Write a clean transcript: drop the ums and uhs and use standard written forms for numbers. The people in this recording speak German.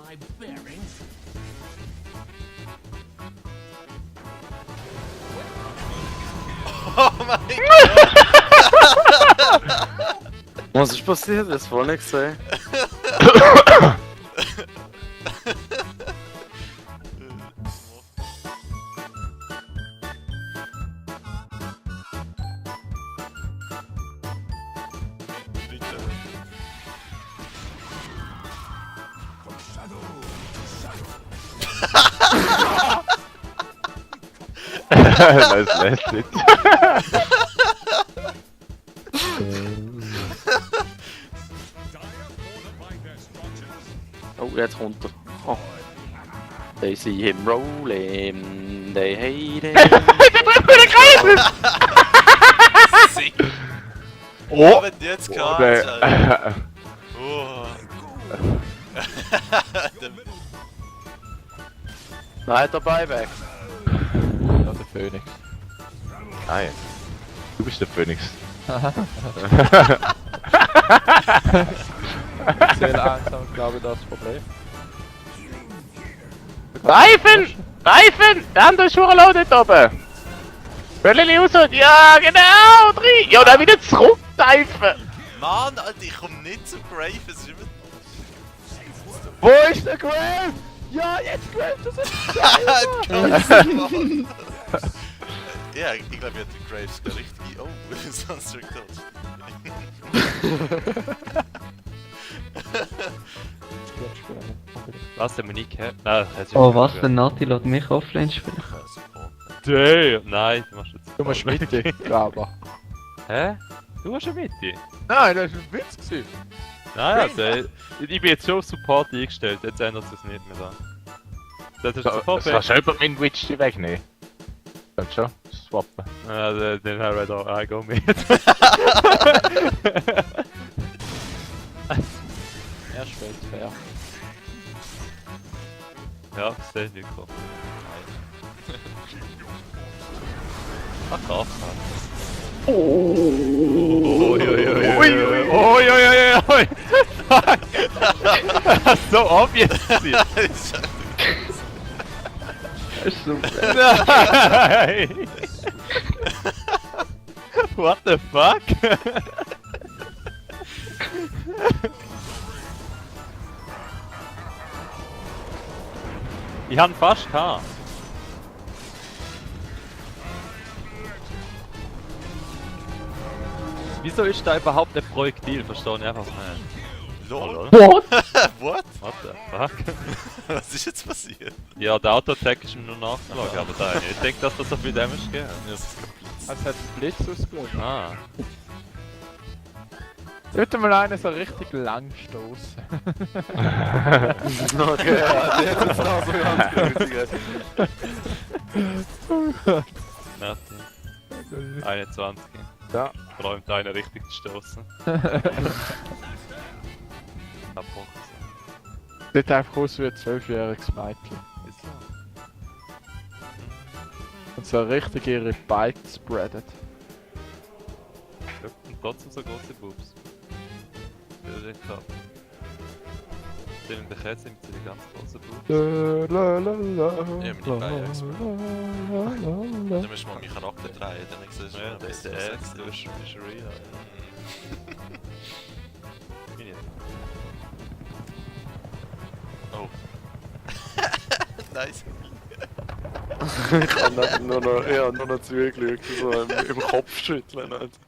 my bearings. Oh mein Was ist passiert? Ich hab's voll nicht gesehen. Nice message. Oh, jetzt kommt er. Oh. They see him rolling, they hate him. Sick. Oh! Wenn du jetzt Oh, gehabt der- Alter. Oh. Nein, der Buyback. Ja, der Phoenix. Nein. Du bist der Phoenix. Sehr langsam, glaube ich, das Problem. Reifen! Reifen! Der andere ist schon loaded oben! Böllchen raus! Ja, genau! Drei! Ja, dann wieder zurückteifen! Mann, Alter, ich komm nicht zu Grave, es ist immer... Wo ist der Grave? Ja, jetzt Grave, das ist Ja, ich glaube, ich hatte Graves der richtige... Oh, sonst drückt das. Was, der Monique, hä? Nein, das hat Oh was, der Nati lässt mich offline spielen. Damn! Nein, du machst jetzt... Du musst Mitte, glaube Hä? Du hast eine Mitte? ich. Nein, das war ein Witz. Gewesen. Nein, also, ich bin jetzt schon auf Support eingestellt, jetzt ändert es nicht mehr an. Das ist Support Das kannst du selber meinen Witch wegnehmen. Kannst schon swappen. Ja, den haben wir da auch mit. Er spielt fair. Ja, sehr Nico. Ach, krass. Oi. So obvious. Das ist super. Nein! What the fuck? Ich hab ihn fast gehabt. Wieso ist da überhaupt ein Projektil? Verstehe ich einfach nicht. Lol. Oder? What? What? What the fuck? Was ist jetzt passiert? Ja, der Auto-Attack ist mir nur nachgeschaut, aber da ich denke, dass das so viel Damage gibt. Ja, es ist komplett. Es hat einen Blitz ausgelöst. Ah. Sollte mal einen so richtig lang stoßen. Okay, ja, der ist jetzt noch so ganz grusig. Nati. 21. Ja. Träumt einer richtig zu stoßen. Abbruch. Sieht einfach aus wie ein 12-jähriges Mädchen. Ist so. Und so richtig ihre Bike spreadet. Ja, und trotzdem so große Boobs. Ja, recht klar. Den in der Käse sind die ganz großen Boobs. Ja, mit den Beinen dann müssen wir meinen Charakter drehen, dann siehst du, Ja, dass das ist so der sexy erste, du bist real. Bin ich. Oh. Nice. Ich kann nur noch Zügel so im Kopf schütteln. Nicht?